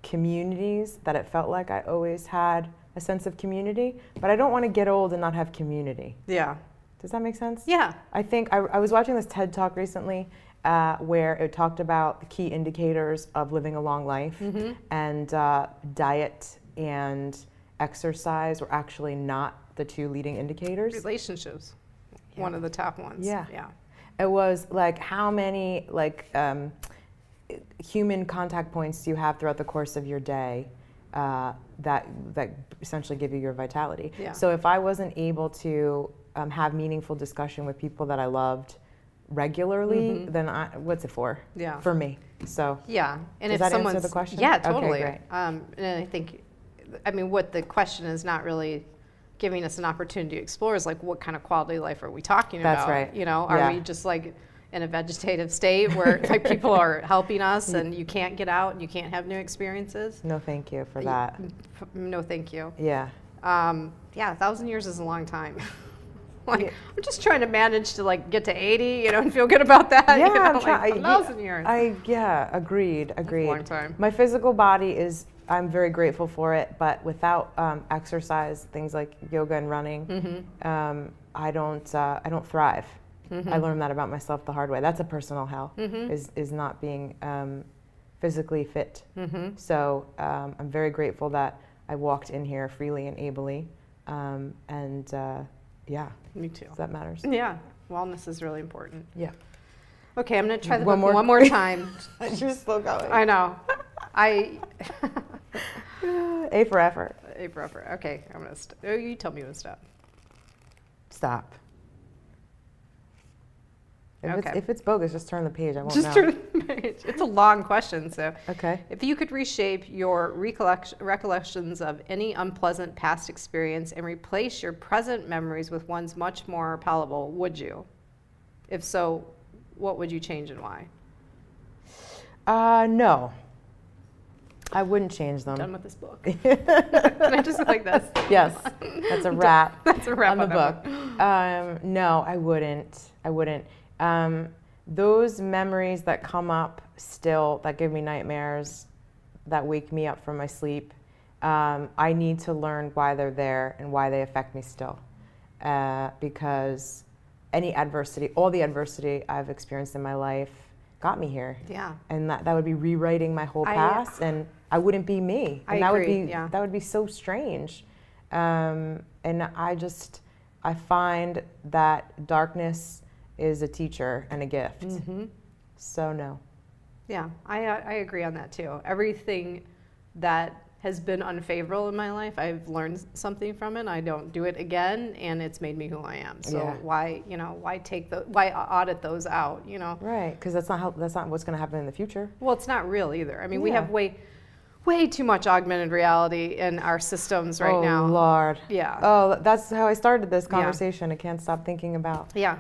communities that it felt like I always had a sense of community. But I don't want to get old and not have community. Yeah. Does that make sense? Yeah. I think I was watching this TED Talk recently where it talked about the key indicators of living a long life, and diet and exercise were actually not the two leading indicators. Relationships, one of the top ones. Yeah. Yeah. It was like how many human contact points do you have throughout the course of your day that essentially give you your vitality. Yeah. So if I wasn't able to have meaningful discussion with people that I loved regularly, then what's it for? Yeah. For me. So Yeah. And does if that someone's answer the question? Yeah, totally. Okay, great. And I think, what the question is not really giving us an opportunity to explore is like, what kind of quality of life are we talking about? That's right. You know, are we just like in a vegetative state where like people are helping us and you can't get out and you can't have new experiences? No, thank you for that. No, thank you. Yeah. 1,000 years is a long time. I'm just trying to manage to like get to 80, and feel good about that. Yeah, I'm trying. 1,000 years. Agreed. That's a long time. My physical body I'm very grateful for it, but without exercise, things like yoga and running, I don't thrive. I learned that about myself the hard way. That's a personal hell, is not being physically fit. So I'm very grateful that I walked in here freely and ably, yeah. Me too. If that matters. Yeah, wellness is really important. Yeah. Okay, I'm going to try the book one more time. You're still going. I know. A for effort. A for effort. Okay, I'm going to you tell me when to stop. Stop. Okay. If it's bogus, just turn the page. I won't Just know. turn the page. It's a long question, so. Okay. If you could reshape your recollections of any unpleasant past experience and replace your present memories with ones much more palatable, would you? If so, what would you change and why? No. I wouldn't change them. Done with this book. Can I just like this? Yes. That's a wrap. That's a wrap on the book. No, I wouldn't. Those memories that come up still, that give me nightmares, that wake me up from my sleep, I need to learn why they're there and why they affect me still. Because any adversity, all the adversity I've experienced in my life got me here. Yeah. And that would be rewriting my whole past, and I wouldn't be me. And I agree, that would be so strange. And I find that darkness is a teacher and a gift. So no. Yeah, I agree on that too. Everything that has been unfavorable in my life, I've learned something from it. I don't do it again, and it's made me who I am. So why audit those out? Right, because that's not what's going to happen in the future. Well, it's not real either. I mean, we have way too much augmented reality in our systems right now. Oh Lord. Yeah. Oh, that's how I started this conversation. I can't stop thinking about. Yeah.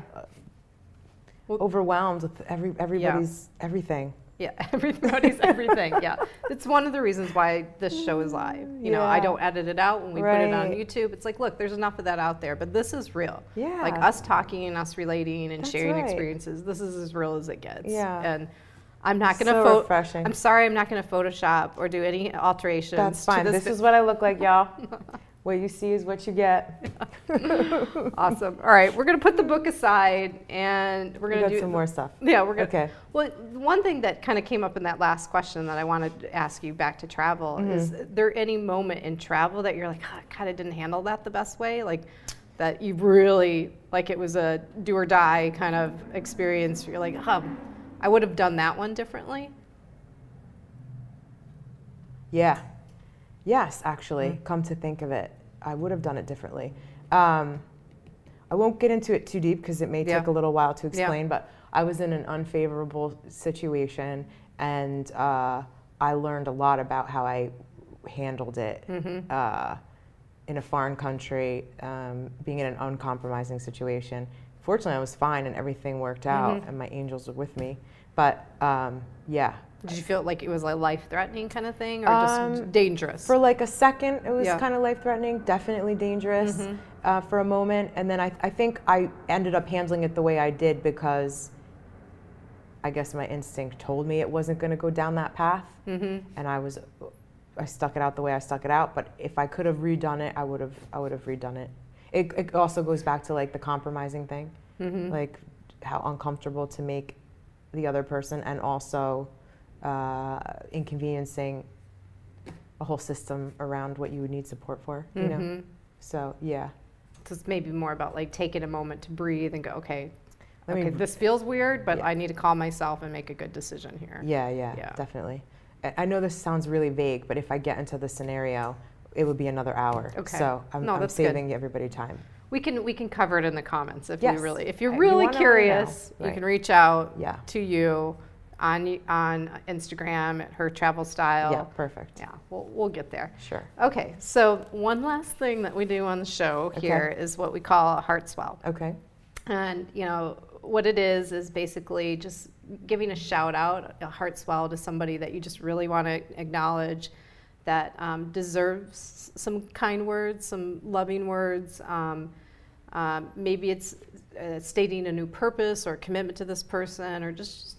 Overwhelmed with everybody's everything. Yeah, everybody's everything. Yeah, it's one of the reasons why this show is live. I don't edit it out when we put it on YouTube. It's like, look, there's enough of that out there, but this is real. Yeah, like us talking and us relating and sharing right. experiences. This is as real as it gets. Yeah, and I'm not going to refreshing. I'm sorry, I'm not going to Photoshop or do any alterations. That's fine. To this is what I look like, y'all. What you see is what you get. Awesome. All right, we're going to put the book aside, and we're going to do some more stuff. Yeah, we're going to. Okay. Well, one thing that kind of came up in that last question that I wanted to ask you back to travel is there any moment in travel that you're like, oh, I kind of didn't handle that the best way? Like that you really, like it was a do or die kind of experience. You're like, I would have done that one differently? Yeah. Yes, actually, come to think of it, I would have done it differently. I won't get into it too deep because it may take a little while to explain, but I was in an unfavorable situation, and I learned a lot about how I handled it in a foreign country, being in an uncompromising situation. Fortunately, I was fine and everything worked out, and my angels were with me. But yeah. Did you feel like it was a life-threatening kind of thing, or just dangerous? For like a second, it was kind of life-threatening, definitely dangerous for a moment. And then I think I ended up handling it the way I did because I guess my instinct told me it wasn't going to go down that path. And I stuck it out the way I stuck it out. But if I could have redone it, I would have redone it. It also goes back to like the compromising thing, like how uncomfortable to make the other person, and also inconveniencing a whole system around what you would need support for, you know? So, yeah. So it's maybe more about like taking a moment to breathe and go, okay, this feels weird, but I need to calm myself and make a good decision here. Yeah, definitely. I know this sounds really vague, but if I get into the scenario, it would be another hour. Okay. So I'm saving everybody time. We can cover it in the comments if if you're If really you wanna curious, know. you can reach out Yeah. to you on Instagram at Her Travel Style. Yeah, perfect. Yeah, we'll get there. Sure. Okay, so one last thing that we do on the show here is what we call a heart swell. Okay. And you know what it is basically just giving a shout out, a heart swell to somebody that you just really want to acknowledge, that deserves some kind words, some loving words. Maybe it's stating a new purpose or commitment to this person, or just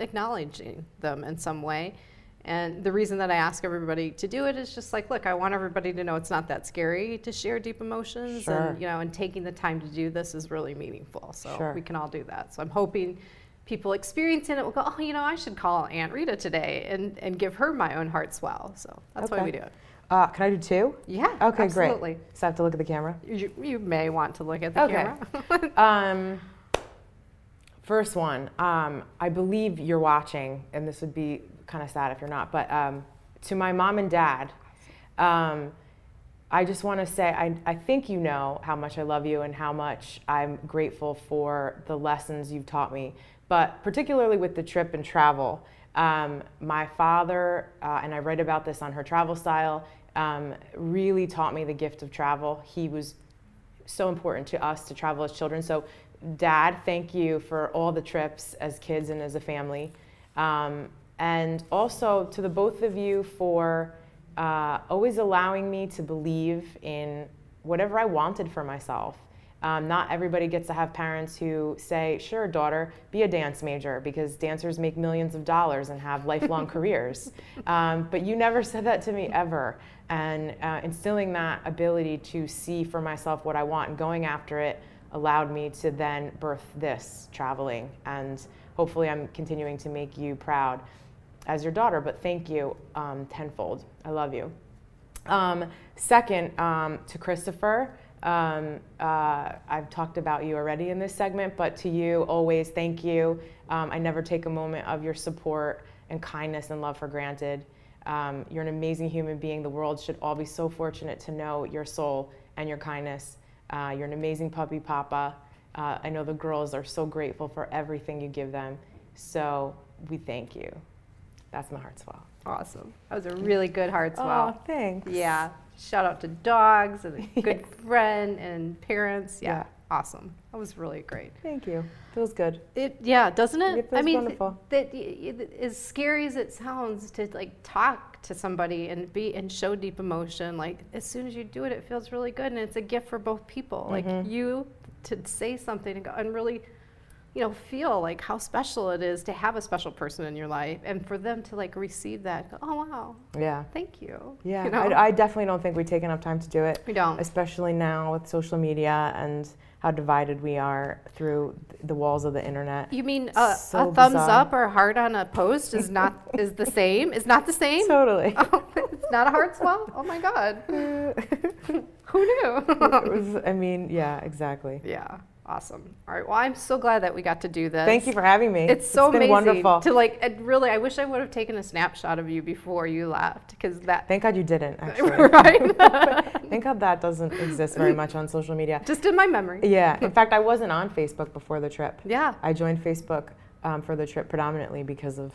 acknowledging them in some way. And the reason that I ask everybody to do it is just like, look, I want everybody to know it's not that scary to share deep emotions, and you know, and taking the time to do this is really meaningful. So we can all do that. So I'm hoping people experiencing it will go, oh, you know, I should call Aunt Rita today and give her my own heart swell. So that's why we do it. Can I do two? Yeah. Okay, absolutely. great. So I have to look at the camera? You may want to look at the camera. First one, I believe you're watching, and this would be kind of sad if you're not, but to my mom and dad, I just want to say I think you know how much I love you and how much I'm grateful for the lessons you've taught me, but particularly with the trip and travel. My father, and I write about this on Her Travel Style, really taught me the gift of travel. He was so important to us to travel as children. So Dad, thank you for all the trips as kids and as a family. And also to the both of you for always allowing me to believe in whatever I wanted for myself. Not everybody gets to have parents who say, sure, daughter, be a dance major, because dancers make millions of dollars and have lifelong careers. But you never said that to me ever. And instilling that ability to see for myself what I want and going after it allowed me to then birth this, traveling. And hopefully I'm continuing to make you proud as your daughter, but thank you tenfold. I love you. Second, to Christopher, I've talked about you already in this segment, but to you, always thank you. I never take a moment of your support and kindness and love for granted. You're an amazing human being. The world should all be so fortunate to know your soul and your kindness. You're an amazing puppy papa. I know the girls are so grateful for everything you give them. So we thank you. That's my heart swell. Awesome. That was a really good heart swell. Oh, thanks. Yeah. Shout out to dogs and a good friend and parents. Yeah. Awesome. That was really great. Thank you. Feels good. Doesn't it? It feels wonderful. As scary as it sounds to like talk to somebody and show deep emotion, like as soon as you do it, it feels really good, and it's a gift for both people. Like you to say something and go and really feel like how special it is to have a special person in your life, and for them to like receive that, go, oh wow, yeah, thank you. Yeah, I definitely don't think we take enough time to do it. We don't. Especially now with social media and how divided we are through the walls of the internet. You mean So a thumbs bizarre. up or a heart on a post is not the same? Is not the same? Totally. Oh, it's not a heart swell? Oh my God. Who knew? Yeah, exactly. Yeah. Awesome. All right. Well, I'm so glad that we got to do this. Thank you for having me. It's so been amazing wonderful. to like. And really, I wish I would have taken a snapshot of you before you left, because that. Thank God you didn't, actually. Right. Thank God that doesn't exist very much on social media. Just in my memory. Yeah. In fact, I wasn't on Facebook before the trip. Yeah. I joined Facebook for the trip predominantly because of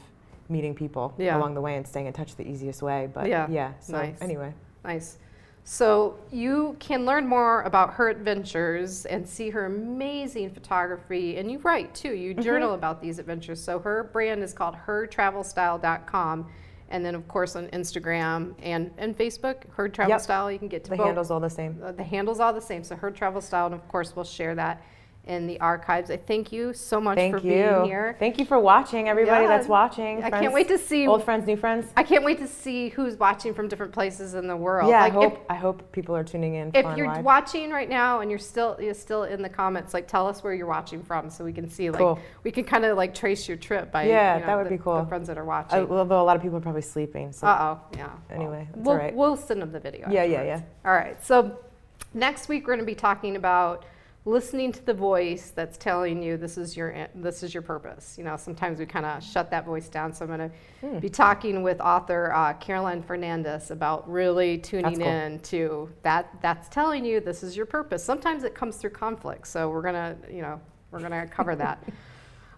meeting people along the way and staying in touch the easiest way. But yeah. So nice. Anyway. Nice. So you can learn more about her adventures and see her amazing photography, and you write too. You journal about these adventures. So her brand is called hertravelstyle.com, and then of course on Instagram and Facebook, Her Travel Style. You can get to both. The handle's all the same. The handle's all the same. So Her Travel Style, and of course we'll share that in the archives. I thank you so much for being here. Thank you for watching, everybody that's watching. I can't wait to see old friends, new friends. I can't wait to see who's watching from different places in the world. Yeah, like I hope people are tuning in. If you're watching right now and you're still in the comments, like tell us where you're watching from so we can see, like we can kind of like trace your trip by that would be cool. The friends that are watching. Although a lot of people are probably sleeping. So. Yeah. Anyway, that's all right. We'll send them the video. Yeah. All right. So next week we're going to be talking about listening to the voice that's telling you this is your purpose. Sometimes we kind of shut that voice down. So I'm going to be talking with author Caroline Fernandez about really tuning in to that's telling you this is your purpose. Sometimes it comes through conflict. So we're gonna cover that.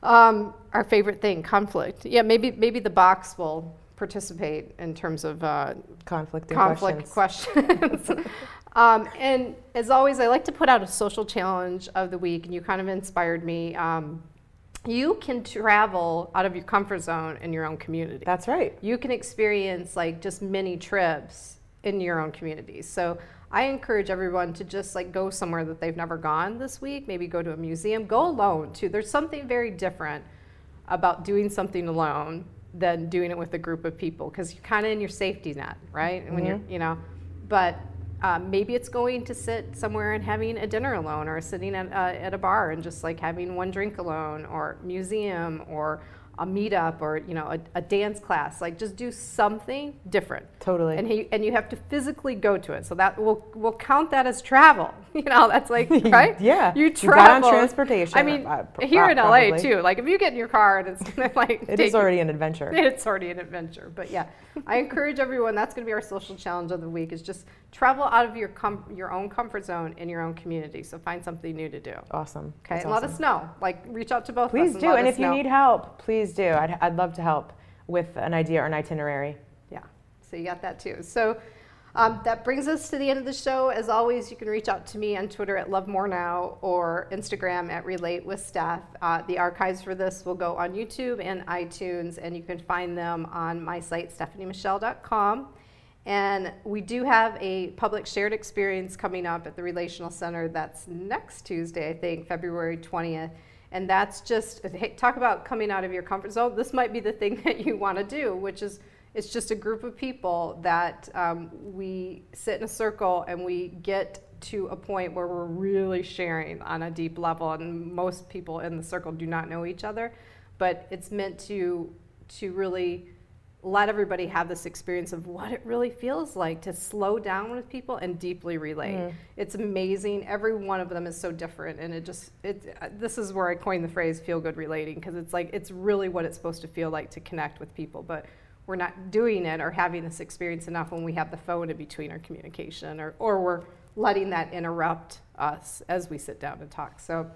Our favorite thing, conflict. Yeah, maybe the box will participate in terms of conflict questions. And as always, I like to put out a social challenge of the week, and you kind of inspired me. You can travel out of your comfort zone in your own community. That's right. You can experience like just mini trips in your own community. So I encourage everyone to just like go somewhere that they've never gone this week. Maybe go to a museum. Go alone too. There's something very different about doing something alone than doing it with a group of people, because you're kind of in your safety net, right? And when you're, but maybe it's going to sit somewhere and having a dinner alone, or sitting at a bar and just like having one drink alone, or museum, or a meetup, or a dance class. Like just do something different. Totally. And you have to physically go to it. So that we'll count that as travel. That's like right. Yeah. You travel. You got on transportation. I mean, here in LA too. Like if you get in your car and it's gonna like it is already an adventure. It's already an adventure. But yeah, I encourage everyone. That's going to be our social challenge of the week. Is just travel out of your own comfort zone in your own community. So find something new to do. Awesome. Okay, That's and awesome. Let us know. Like reach out to both Please of us. do. And if you need help, please do. I'd love to help with an idea or an itinerary. Yeah. So you got that too. So that brings us to the end of the show. As always, you can reach out to me on Twitter at @LoveMoreNow or Instagram at RelateWithSteph. The archives for this will go on YouTube and iTunes, and you can find them on my site, StephanieMichele.com. And we do have a public shared experience coming up at the Relational Center. That's next Tuesday, I think, February 20th. And that's just, hey, talk about coming out of your comfort zone. This might be the thing that you want to do, which is, it's just a group of people that we sit in a circle and we get to a point where we're really sharing on a deep level. And most people in the circle do not know each other, but it's meant to really let everybody have this experience of what it really feels like to slow down with people and deeply relate. It's amazing. Every one of them is so different, and this is where I coined the phrase feel good relating, because it's like it's really what it's supposed to feel like to connect with people, but we're not doing it or having this experience enough when we have the phone in between our communication, or we're letting that interrupt us as we sit down and talk. So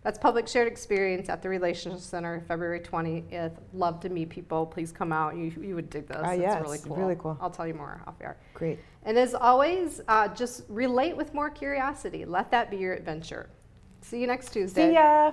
that's public shared experience at the Relational Center, February 20th. Love to meet people. Please come out. You would dig this. Yeah, it's really cool. Really cool. I'll tell you more off air. Great. And as always, just relate with more curiosity. Let that be your adventure. See you next Tuesday. See ya.